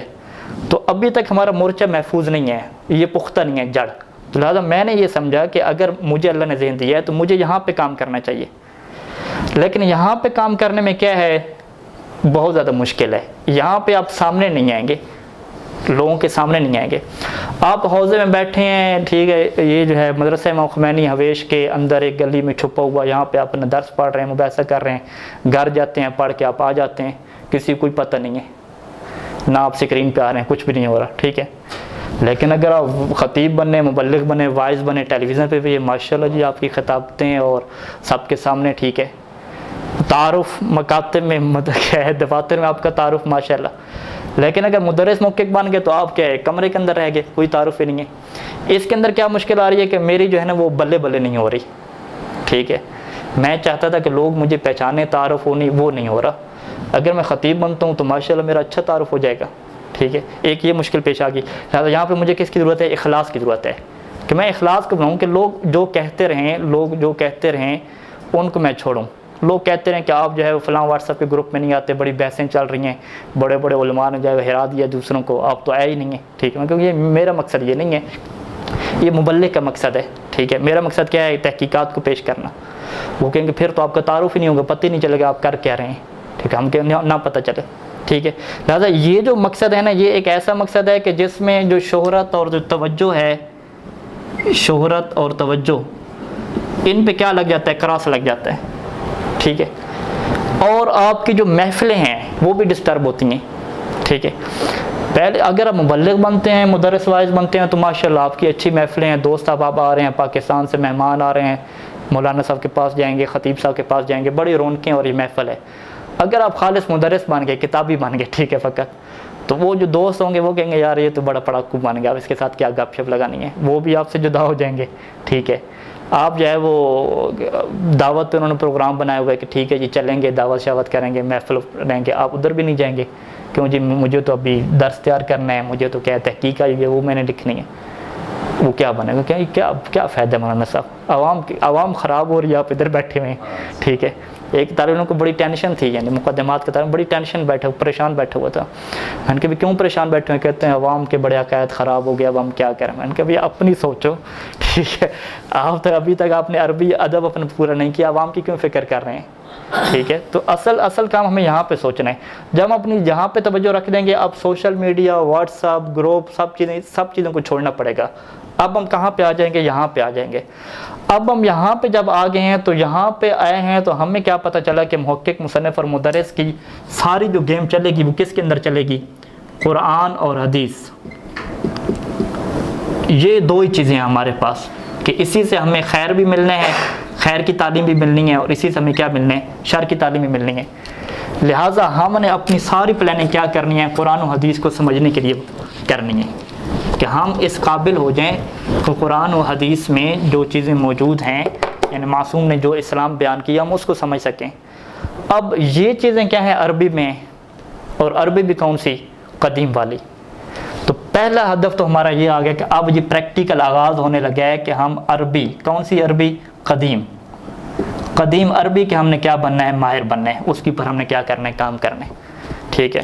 تو ابھی تک ہمارا مورچہ محفوظ نہیں ہے، یہ پختہ نہیں ہے جڑ، تو لہٰذا میں نے یہ سمجھا کہ اگر مجھے اللہ نے ذہن دیا ہے تو مجھے یہاں پہ کام کرنا چاہیے۔ لیکن یہاں پہ کام کرنے میں کیا ہے؟ بہت زیادہ مشکل ہے۔ یہاں پہ آپ سامنے نہیں آئیں گے، لوگوں کے سامنے نہیں آئیں گے۔ آپ حوضے میں بیٹھے ہیں، ٹھیک ہے، یہ جو ہے مدرسہ امام خمینی حویش کے اندر ایک گلی میں چھپا ہوا، یہاں پہ آپ اپنا درس پڑھ رہے ہیں، مباحثہ کر رہے ہیں، گھر جاتے ہیں، پڑھ کے آپ آ جاتے ہیں، کسی کو کوئی پتہ نہیں ہے، نہ آپ اسکرین پہ آ رہے ہیں، کچھ بھی نہیں ہو رہا، ٹھیک ہے۔ لیکن اگر آپ خطیب بنے، مبلغ بنے، واعظ بنے، ٹیلی ویژن پہ بھی یہ ماشاءاللہ جی آپ کی خطابتیں اور سب کے سامنے، ٹھیک ہے، تعارف مکاتب میں کیا ہے، دفاتر میں آپ کا تعارف ماشاءاللہ۔ لیکن اگر مدرس محقق بن گئے تو آپ کیا ہے؟ کمرے کے اندر رہ گئے، کوئی تعارف ہی نہیں ہے۔ اس کے اندر کیا مشکل آ رہی ہے کہ میری جو ہے نا وہ بلے بلے نہیں ہو رہی، ٹھیک ہے۔ میں چاہتا تھا کہ لوگ مجھے پہچانے، تعارف ہو نہیں، وہ نہیں ہو رہا۔ اگر میں خطیب بنتا ہوں تو ماشاءاللہ میرا اچھا تعارف ہو جائے گا، ٹھیک ہے۔ ایک یہ مشکل پیش آ گئی، لہٰذا یہاں پہ مجھے کس کی ضرورت ہے؟ اخلاص کی ضرورت ہے، کہ میں اخلاص کو بناؤں کہ لوگ جو کہتے رہیں ان کو میں چھوڑوں۔ لوگ کہتے رہیں کہ آپ جو ہے فلاں واٹس ایپ کے گروپ میں نہیں آتے، بڑی بحثیں چل رہی ہیں، بڑے بڑے علماء نے جو ہے ہرا دیا دوسروں کو، آپ تو آئے ہی نہیں ہیں، ٹھیک ہے، کیونکہ یہ میرا مقصد یہ نہیں ہے۔ یہ مبلغ کا مقصد ہے، ٹھیک ہے. میرا مقصد کیا ہے؟ تحقیقات کو پیش کرنا. وہ کہیں گے پھر تو آپ کا تعارف ہی نہیں ہوگا، پتہ ہی نہیں چلے گا آپ کر کیا رہے ہیں، ٹھیک ہے، ہم کہ نہ پتہ چلے، ٹھیک ہے. لہٰذا یہ جو مقصد ہے نا، یہ ایک ایسا مقصد ہے کہ جس میں جو شہرت اور جو توجہ ہے، شہرت اور توجہ ان پہ کیا لگ جاتا ہے؟ کراس لگ جاتا ہے، ٹھیک ہے. اور آپ کی جو محفلیں ہیں وہ بھی ڈسٹرب ہوتی ہیں، ٹھیک ہے. پہلے اگر آپ مبلغ بنتے ہیں، مدرس وائز بنتے ہیں تو ماشاءاللہ آپ کی اچھی محفلیں ہیں، دوست احباب آ رہے ہیں، پاکستان سے مہمان آ رہے ہیں، مولانا صاحب کے پاس جائیں گے، خطیب صاحب کے پاس جائیں گے، بڑی رونقیں اور یہ محفل ہے. اگر آپ خالص مدرس بن گئے، کتابی بن گئے، ٹھیک ہے، فقط، تو وہ جو دوست ہوں گے وہ کہیں گے یار یہ تو بڑا پڑاکو بن گیا، اب اس کے ساتھ کیا گپ شپ لگانی ہے، وہ بھی آپ سے جدا ہو جائیں گے، ٹھیک ہے. آپ جو ہے وہ دعوت پہ انہوں نے پروگرام بنایا ہوا ہے کہ ٹھیک ہے جی چلیں گے، دعوت شاوت کریں گے، محفل رہیں گے، آپ ادھر بھی نہیں جائیں گے. کیوں جی؟ مجھے تو ابھی درس تیار کرنا ہے، مجھے تو کیا تحقیق آئی ہے وہ میں نے لکھنی ہے. وہ کیا بنے گا؟ کیا فائدہ ہے مولانا صاحب؟ عوام خراب ہو رہی ہے، آپ ادھر بیٹھے ہوئے ہیں، ٹھیک ہے. ایک طالب علم کو بڑی ٹینشن تھی، یعنی مقدمات کے طالب بڑی ٹینشن پریشان بیٹھا ہوا تھا. میں نے کہا کیوں پریشان بیٹھے ہوئے؟ کہتے ہیں عوام کے بڑے عقائد خراب ہو گیا، اب ہم کیا کریں. میں نے کہا بھئی اپنی سوچو، ٹھیک ہے. آپ تو ابھی تک آپ نے عربی ادب اپنا پورا نہیں کیا، عوام کی کیوں فکر کر رہے ہیں، ٹھیک ہے. تو اصل کام ہمیں یہاں پہ سوچنا ہے. جب ہم اپنی یہاں پہ توجہ رکھ دیں گے، اب social media, WhatsApp group, سب چیزوں کو چھوڑنا پڑے گا. اب ہم کہاں پہ آ جائیں گے؟ یہاں پہ آ جائیں گے. اب ہم یہاں پہ جب آ گئے ہیں تو یہاں پہ آئے ہیں تو ہمیں کیا پتہ چلا کہ محقق، مصنف اور مدرس کی ساری جو گیم چلے گی وہ کس کے اندر چلے گی؟ قرآن اور حدیث. یہ دو ہی چیزیں ہیں ہمارے پاس کہ اسی سے ہمیں خیر بھی ملنے ہیں، خیر کی تعلیم بھی ملنی ہے، اور اسی سے ہمیں کیا ملنے ہے؟ شر کی تعلیم بھی ملنی ہے. لہٰذا ہم نے اپنی ساری پلاننگ کیا کرنی ہے؟ قرآن و حدیث کو سمجھنے کے لیے کرنی ہے کہ ہم اس قابل ہو جائیں کہ قرآن و حدیث میں جو چیزیں موجود ہیں، یعنی معصوم نے جو اسلام بیان کیا، ہم اس کو سمجھ سکیں. اب یہ چیزیں کیا ہیں؟ عربی میں، اور عربی بھی کون سی؟ قدیم والی. تو پہلا ہدف تو ہمارا یہ آ گیا کہ اب یہ پریکٹیکل آغاز ہونے لگا ہے کہ ہم عربی، کون سی عربی؟ قدیم عربی کہ ہم نے کیا بننا ہے؟ ماہر بننا ہے. اس کے اوپر ہم نے کیا کرنا ہے؟ کام کرنا ہے، ٹھیک ہے.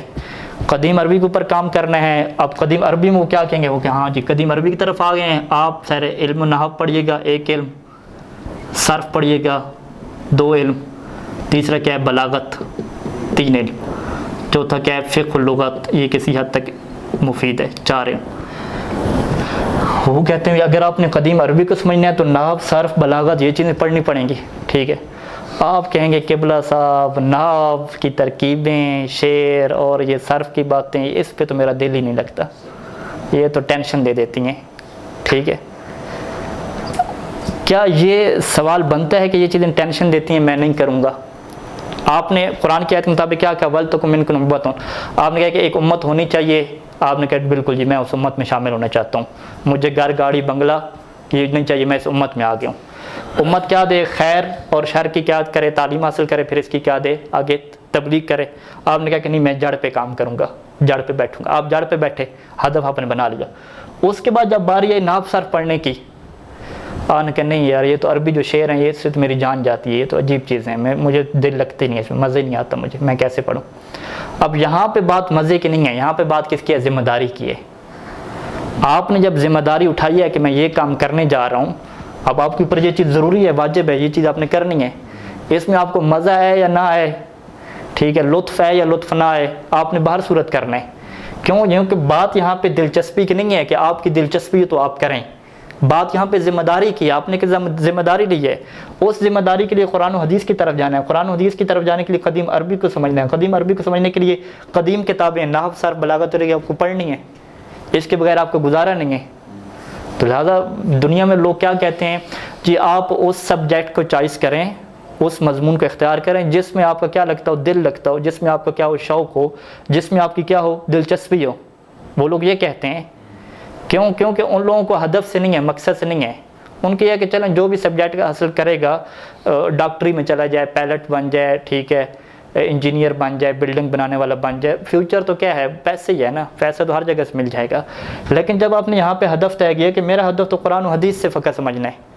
قدیم عربی کے اوپر کام کرنا ہے. اب قدیم عربی میں وہ کیا کہیں گے؟ وہ کہ ہاں جی قدیم عربی کی طرف آ گئے ہیں. آپ سارے علم نحو پڑھیے گا، ایک علم، صرف پڑھیے گا، 2 علم، تیسرا کیا ہے؟ بلاغت، 3 علم، چوتھا کیا ہے؟ فقہ اللغت، یہ کسی حد تک مفید ہے، 4 علم. وہ کہتے ہیں اگر آپ نے قدیم عربی کو سمجھنا ہے تو نحو، صرف، بلاغت یہ چیزیں پڑھنی پڑیں گی، ٹھیک ہے. آپ کہیں گے قبلہ صاحب، نحو کی ترکیبیں، شعر اور یہ صرف کی باتیں، اس پہ تو میرا دل ہی نہیں لگتا، یہ تو ٹینشن دے دیتی ہیں، ٹھیک ہے. کیا یہ سوال بنتا ہے کہ یہ چیزیں ٹینشن دیتی ہیں میں نہیں کروں گا؟ آپ نے قرآن کی آیت کے مطابق کیا کہا؟ وَلْتَكُن مِنْكُمْ أُمَّةٌ. آپ نے کہا کہ ایک امت ہونی چاہیے. آپ نے کہا بالکل جی میں اس امت میں شامل ہونا چاہتا ہوں، مجھے گھر، گاڑی، بنگلہ یہ نہیں چاہیے، میں اس امت میں آ گیا ہوں. امت کیا دے؟ خیر اور شر کی کیا کرے؟ تعلیم حاصل کرے، پھر اس کی کیا دے؟ آگے تبلیغ کرے. آپ نے کہا کہ نہیں میں جڑ پہ کام کروں گا، جڑ پہ بیٹھوں گا. آپ جڑ پہ بیٹھے، ہدف آپ نے بنا لیا. اس کے بعد جب باری آئی نحو صرف پڑھنے کی، آپ نے کہا نہیں یار یہ تو عربی جو شعر ہیں یہ اس سے تو میری جان جاتی ہے، یہ تو عجیب چیزیں ہیں، مجھے دل لگتی نہیں ہے، اس میں مزے نہیں آتا مجھے، میں کیسے پڑھوں؟ اب یہاں پہ بات مزے کی نہیں ہے، یہاں پہ بات کس کی ہے؟ ذمہ داری کی ہے. آپ نے جب ذمہ داری اٹھائی ہے کہ میں یہ کام کرنے جا رہا ہوں، اب آپ کے اوپر یہ چیز ضروری ہے، واجب ہے، یہ چیز آپ نے کرنی ہے. اس میں آپ کو مزہ ہے یا نہ آئے، ٹھیک ہے، لطف ہے یا لطف نہ آئے، آپ نے باہر صورت کرنا ہے. کیوں؟ کیونکہ بات یہاں پہ دلچسپی کی نہیں ہے کہ آپ کی دلچسپی ہے تو آپ کریں. بات یہاں پہ ذمہ داری کی، آپ نے ذمہ داری لی ہے. اس ذمہ داری کے لیے قرآن و حدیث کی طرف جانا ہے. قرآن و حدیث کی طرف جانے کے لیے قدیم عربی کو سمجھنا ہے. قدیم عربی کو سمجھنے کے لیے قدیم کتابیں، نحو، صرف، بلاغت وغیرہ آپ کو پڑھنی ہے. اس کے بغیر آپ کو گزارا نہیں ہے. تو لہٰذا دنیا میں لوگ کیا کہتے ہیں جی آپ اس سبجیکٹ کو چوائس کریں، اس مضمون کو اختیار کریں جس میں آپ کا کیا لگتا ہو؟ دل لگتا ہو، جس میں آپ کا کیا ہو؟ شوق ہو، جس میں آپ کی کیا ہو؟ دلچسپی ہو. وہ لوگ یہ کہتے ہیں. کیوں؟ کیونکہ ان لوگوں کو ہدف سے نہیں ہے، مقصد سے نہیں ہے. ان کی یہ کہ چلیں جو بھی سبجیکٹ کا حاصل کرے گا، ڈاکٹری میں چلا جائے، پائلٹ بن جائے، ٹھیک ہے، انجینئر بن جائے، بلڈنگ بنانے والا بن جائے. فیوچر تو کیا ہے؟ پیسے ہی ہے نا، پیسہ تو ہر جگہ سے مل جائے گا. لیکن جب آپ نے یہاں پہ ہدف طے کیا کہ میرا ہدف تو قرآن و حدیث سے فقط سمجھنا ہے،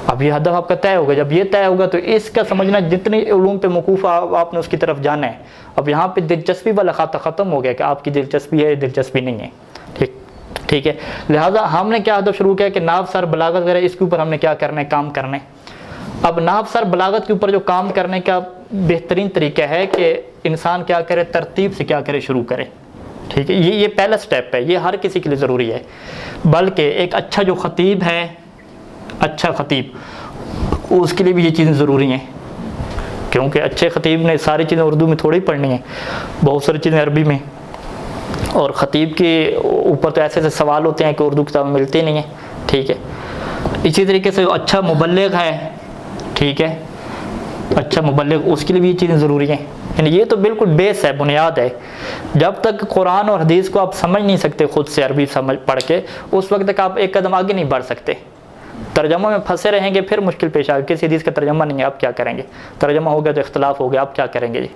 اب یہ ہدف آپ کا طے ہوگا. جب یہ طے ہوگا تو اس کا سمجھنا، جتنی علوم پہ موقوف آپ نے اس کی طرف جانا ہے. اب یہاں پہ دلچسپی والا خطہ ختم ہو گیا کہ آپ کی دلچسپی ہے، دلچسپی نہیں ہے. ٹھیک ٹھیک ہے. لہٰذا ہم نے کیا ہدف شروع کیا کہ نحو صرف بلاغت وغیرہ اس کے اوپر ہم نے کیا کرنا ہے, کام کرنا ہے. اب نحو صرف بلاغت کے اوپر جو کام کرنے کا بہترین طریقہ ہے کہ انسان کیا کرے, ترتیب سے کیا کرے, شروع کرے. ٹھیک ہے, یہ پہلا سٹیپ ہے, یہ ہر کسی کے لیے ضروری ہے. بلکہ ایک اچھا جو خطیب ہے, اچھا خطیب, اس کے لیے بھی یہ چیزیں ضروری ہیں. کیونکہ اچھے خطیب نے ساری چیزیں اردو میں تھوڑی پڑھنی ہیں, بہت ساری چیزیں عربی میں. اور خطیب کے اوپر تو ایسے سوال ہوتے ہیں کہ اردو کتابیں ملتی نہیں ہیں. ٹھیک ہے, اسی طریقے سے اچھا مبلغ ہے, ٹھیک ہے, اچھا مبلغ, اس کے لیے بھی یہ چیزیں ضروری ہیں. یعنی یہ تو بالکل بیس ہے, بنیاد ہے. جب تک قرآن اور حدیث کو آپ سمجھ نہیں سکتے خود سے عربی سمجھ پڑھ کے, اس وقت تک آپ ایک قدم آگے نہیں بڑھ سکتے. ترجمہ میں پھنسے رہیں گے, پھر مشکل پیش آئے. کسی حدیث کا ترجمہ نہیں ہے, آپ کیا کریں گے؟ ترجمہ ہو گیا تو اختلاف ہو گیا, آپ کیا کریں گے جی؟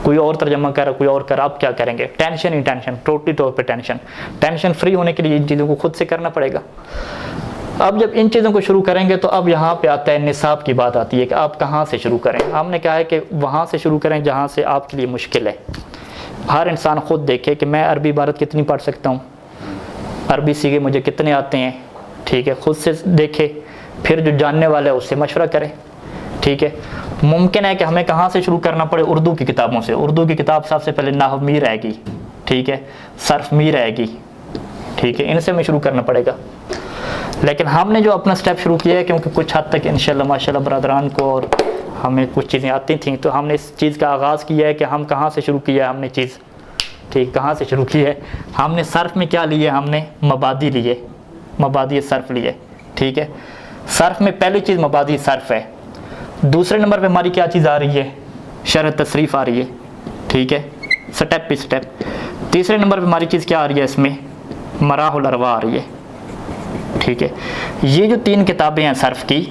کوئی اور ترجمہ کر رہا, کوئی اور کر رہا, آپ کیا کریں گے؟ ٹینشن ہی ٹینشن, ٹوٹلی طور پہ ٹینشن. ٹینشن فری ہونے کے لیے ان چیزوں کو خود سے کرنا پڑے گا. اب جب ان چیزوں کو شروع کریں گے تو اب یہاں پہ آتا ہے نصاب کی بات آتی ہے کہ آپ کہاں سے شروع کریں. ہم نے کہا ہے کہ وہاں سے شروع کریں جہاں سے آپ کے لیے مشکل ہے. ہر انسان خود دیکھے کہ میں عربی عبارت کتنی پڑھ سکتا ہوں, عربی سیغے مجھے کتنے آتے ہیں. ٹھیک ہے, خود سے دیکھے, پھر جو جاننے والا ہے اس سے مشورہ کرے. ٹھیک ہے, ممکن ہے کہ ہمیں کہاں سے شروع کرنا پڑے, اردو کی کتابوں سے. اردو کی کتاب سب سے پہلے نحو می رہے گی, ٹھیک ہے, صرف می رہے گی. ٹھیک ہے, ان سے ہمیں شروع کرنا پڑے گا. لیکن ہم نے جو اپنا سٹیپ شروع کیا ہے, کیونکہ کچھ حد تک انشاءاللہ ماشاءاللہ برادران کو اور ہمیں کچھ چیزیں آتی تھیں, تو ہم نے اس چیز کا آغاز کیا ہے کہ ہم کہاں سے شروع کیا ہے. ہم نے چیز ٹھیک کہاں سے شروع کی ہے, ہم نے صرف میں کیا لیے, ہم نے مبادی لیے, مبادی صرف لیے. ٹھیک ہے, صرف میں پہلی چیز مبادی صرف ہے. دوسرے نمبر پہ ہماری کیا چیز آ رہی ہے, شرح تصریف آ رہی ہے. ٹھیک ہے, سٹیپ پہ سٹیپ. تیسرے نمبر پہ ہماری چیز کیا آ رہی ہے, اس میں مراح الارواح آ رہی ہے. ٹھیک ہے, یہ جو 3 کتابیں ہیں صرف کی,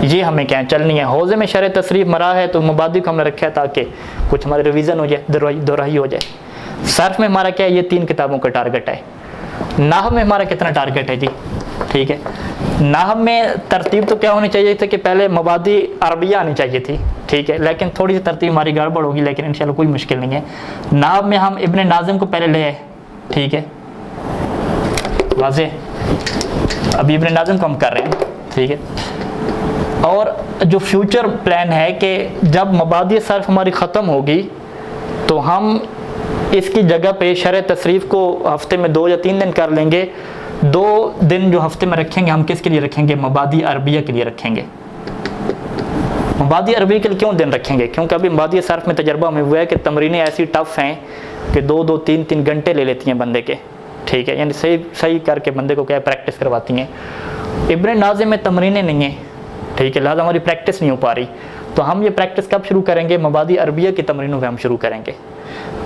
یہ ہمیں کیا چلنی ہے. حوزے میں شرح تصریف مراح ہے, تو مبادی کو ہم نے رکھا ہے تاکہ کچھ ہمارے ریویژن ہو جائے, دوراہی ہو جائے. صرف میں ہمارا کیا ہے, یہ 3 کتابوں کا ٹارگٹ ہے. نحو میں ہمارا کتنا ٹارگٹ ہے جی؟ ٹھیک ہے, نحو میں ترتیب تو کیا ہونی چاہیے تھی کہ پہلے مبادی عربیہ آنی چاہیے تھی. ٹھیک ہے, لیکن تھوڑی سی ترتیب ہماری گڑبڑ ہوگی, لیکن انشاءاللہ کوئی مشکل نہیں ہے. نحو میں ہم ابن ناظم کو پہلے لے آئے. ٹھیک ہے, واضح, ابھی ابن ناظم کو ہم کر رہے ہیں. ٹھیک ہے, اور جو فیوچر پلان ہے کہ جب مبادی صرف ہماری ختم ہوگی تو ہم اس کی جگہ پہ شرح تصریف کو ہفتے میں 2 یا 3 دن کر لیں گے. 2 دن جو ہفتے میں رکھیں گے, ہم کس کے لیے رکھیں گے, مبادی عربیہ کے لیے رکھیں گے. مبادی عربیہ کے لیے کیوں دن رکھیں گے؟ کیونکہ ابھی مبادی صرف میں تجربہ ہمیں ہوا ہے کہ تمرینیں ایسی ٹف ہیں کہ 2-2 3-3 گھنٹے لے لیتی ہیں بندے کے. ٹھیک ہے, یعنی صحیح کر کے بندے کو کیا پریکٹس کرواتی ہیں. ابن ناظم میں تمرینیں نہیں ہیں. ٹھیک ہے, لہٰذا ہماری پریکٹس نہیں ہو پا رہی. تو ہم یہ پریکٹس کب شروع کریں گے, مبادی عربیہ کی تمرینوں پہ ہم شروع کریں گے.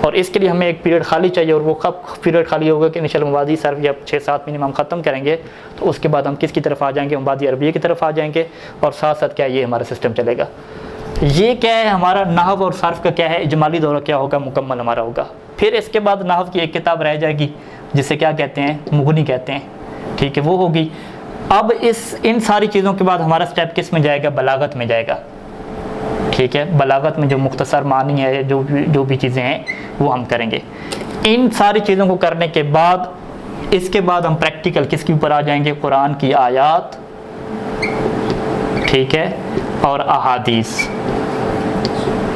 اور اس کے لیے ہمیں ایک پیریڈ خالی چاہیے, اور وہ کب پیریڈ خالی ہوگا کہ انشاءاللہ مبادی صرف جب 6-7 مہینے ہم ختم کریں گے تو اس کے بعد ہم کس کی طرف آ جائیں گے, مبادی عربیہ کی طرف آ جائیں گے. اور ساتھ ساتھ کیا یہ ہمارا سسٹم چلے گا. یہ کیا ہے, ہمارا نحو اور صرف کا کیا ہے, اجمالی دورہ کیا ہوگا, مکمل ہمارا ہوگا. پھر اس کے بعد نحو کی ایک کتاب رہ جائے گی جسے کیا کہتے ہیں, مغنی کہتے ہیں. ٹھیک ہے, وہ ہوگی. اب ان ساری چیزوں کے بعد ہمارا سٹیپ کس میں جائے گا, بلاغت میں جائے گا. ٹھیک ہے, بلاغت میں جو مختصر معنی ہے, جو بھی چیزیں ہیں وہ ہم کریں گے. ان ساری چیزوں کو کرنے کے بعد اس کے بعد ہم پریکٹیکل کس کے اوپر آ جائیں گے, قرآن کی آیات. ٹھیک ہے, اور احادیث.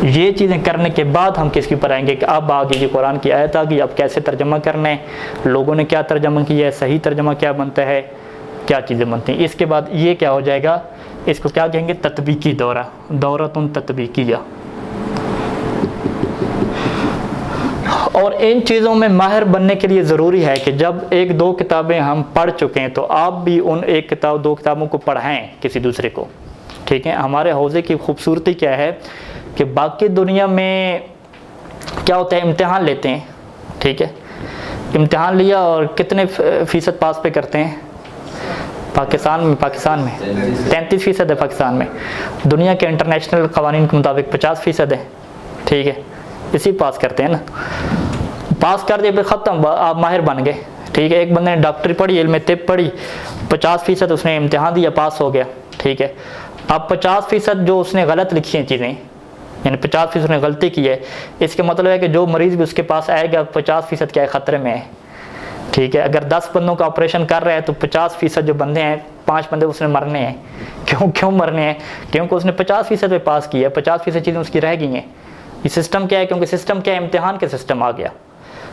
یہ چیزیں کرنے کے بعد ہم کس کے اوپر آئیں گے کہ اب آگے یہ قرآن کی آیت آ گئی, اب کیسے ترجمہ کرنا ہے, لوگوں نے کیا ترجمہ کیا ہے, صحیح ترجمہ کیا بنتا ہے, کیا چیزیں بنتی ہیں. اس کے بعد یہ کیا ہو جائے گا, اس کو کیا کہیں گے, تطبیقی دورہ, دورۃ تطبیقیہ. اور ان چیزوں میں ماہر بننے کے لیے ضروری ہے کہ جب 1-2 کتابیں ہم پڑھ چکے ہیں تو آپ بھی ان 1-2 کتابوں کو پڑھائیں کسی دوسرے کو. ٹھیک ہے, ہمارے حوزے کی خوبصورتی کیا ہے کہ باقی دنیا میں کیا ہوتا ہے, امتحان لیتے ہیں. ٹھیک ہے, امتحان لیا اور کتنے فیصد پاس پہ کرتے ہیں پاکستان میں 33% ہے پاکستان میں. دنیا کے انٹرنیشنل قوانین کے مطابق 50% ہے. ٹھیک ہے, اسی پاس کرتے ہیں نا, پاس کر دیا پھر ختم, آپ ماہر بن گئے. ٹھیک ہے, ایک بندے نے ڈاکٹری پڑھی, علم طب پڑھی, 50% اس نے امتحان دیا, پاس ہو گیا. ٹھیک ہے, اب 50% جو اس نے غلط لکھی ہیں چیزیں, یعنی 50% اس نے غلطی کی ہے, اس کے مطلب ہے کہ جو مریض بھی اس کے پاس آئے گا 50% کیا ہے, خطرے میں ہے. ٹھیک ہے. اگر 10 بندوں کا آپریشن کر رہا ہے تو 50% جو بندے ہیں 5 بندے اس نے مرنے ہیں. کیوں مرنے ہیں؟ کیونکہ اس نے 50% پہ پاس کیا ہے, 50% چیزیں اس کی رہ گئی ہیں. یہ سسٹم کیا ہے؟ کیونکہ سسٹم کیا ہے؟ امتحان کا سسٹم آ گیا.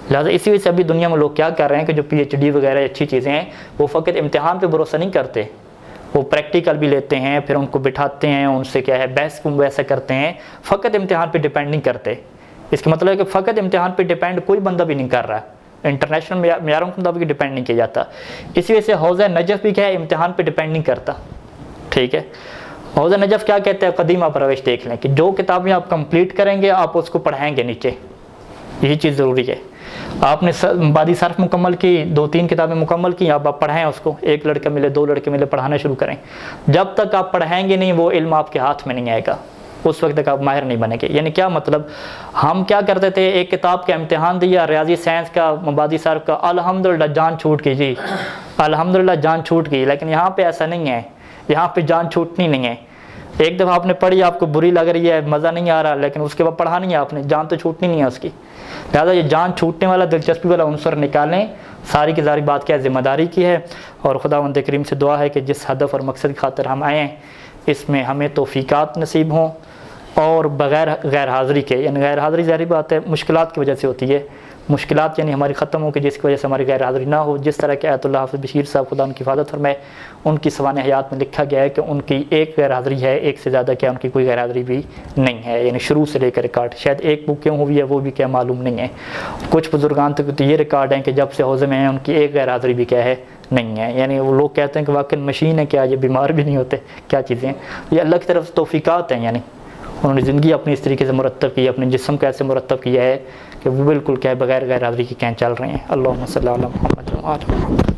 لہٰذا اسی وجہ سے ابھی دنیا میں لوگ کیا کر رہے ہیں کہ جو PhD وغیرہ اچھی چیزیں ہیں وہ فقط امتحان پہ بھروسہ نہیں کرتے, وہ پریکٹیکل بھی لیتے ہیں, پھر ان کو بٹھاتے ہیں, ان سے کیا ہے بحث ویسا کرتے ہیں, فقط امتحان پہ ڈیپینڈ نہیں کرتے. اس کا مطلب ہے کہ فقط امتحان پہ ڈیپینڈ کوئی بندہ بھی نہیں کر رہا, انٹرنیشنل معیاروں کے مطابق ڈیپینڈ نہیں کیا جاتا. اسی وجہ سے حوض نجف بھی کیا ہے امتحان پہ ڈیپینڈ نہیں کرتا. ٹھیک ہے. حوض نجف کیا کہتے ہیں؟ قدیم آپ روش دیکھ لیں کہ جو کتابیں آپ کمپلیٹ کریں گے آپ اس کو پڑھائیں گے نیچے, یہی چیز ضروری ہے. آپ نے مبادی صرف مکمل کی, 2-3 کتابیں مکمل کی, اب آپ پڑھائیں اس کو, 1 لڑکا ملے 2 لڑکے ملے پڑھانا شروع کریں. جب تک آپ پڑھائیں گے نہیں وہ علم آپ کے ہاتھ میں نہیں آئے گا, اس وقت تک آپ ماہر نہیں بنیں گے. یعنی کیا مطلب, ہم کیا کرتے تھے, ایک کتاب کا امتحان دیا, ریاضی سائنس کا, مبادی صرف کا, الحمدللہ جان چھوٹ گئی, جی الحمدللہ جان چھوٹ گئی. لیکن یہاں پہ ایسا نہیں ہے, یہاں پہ جان چھوٹنی نہیں ہے. ایک دفعہ آپ نے پڑھی, آپ کو بری لگ رہی ہے, مزہ نہیں آ رہا, لیکن اس کے بعد پڑھا نہیں ہے آپ نے, جان تو چھوٹنی نہیں ہے اس کی. لہٰذا یہ جان چھوٹنے والا دلچسپی والا عنصر نکالیں. ساری کی ساری بات کیا ہے؟ ذمہ داری کی ہے. اور خداوند کریم سے دعا ہے کہ جس ہدف اور مقصد کی خاطر ہم آئے ہیں اس میں ہمیں توفیقات نصیب ہوں, اور بغیر غیر حاضری کے, یعنی غیر حاضری ظاہری بات ہے مشکلات کی وجہ سے ہوتی ہے, مشکلات یعنی ہماری ختم ہو کہ جس کی وجہ سے ہماری غیر حاضری نہ ہو. جس طرح کہ آیت اللہ حافظ بشیر صاحب خدا ان کی حفاظت فرمائے, ان کی سوانح حیات میں لکھا گیا ہے کہ ان کی ایک غیر حاضری ہے, ایک سے زیادہ کیا ان کی کوئی غیر حاضری بھی نہیں ہے, یعنی شروع سے لے کر ریکارڈ. شاید ایک بک کیوں ہوئی ہے وہ بھی کیا معلوم نہیں ہے. کچھ بزرگان تک تو یہ ریکارڈ ہیں کہ جب سے حوضے میں ہیں ان کی ایک غیر حاضری بھی کیا ہے نہیں ہے. یعنی وہ لوگ کہتے ہیں کہ واقعی مشین ہے, کیا یہ بیمار بھی نہیں ہوتے, کیا چیزیں ہیں یہ اللہ کی طرف سے توفیقات ہیں. یعنی انہوں نے زندگی اپنی اس طریقے سے مرتب کی, اپنے جسم کو ایسے مرتب کیا ہے کہ وہ بالکل کیا ہے بغیر غیر حاضری کے کہیں چل رہے ہیں. اللہم صلی علی محمد و علی محمد.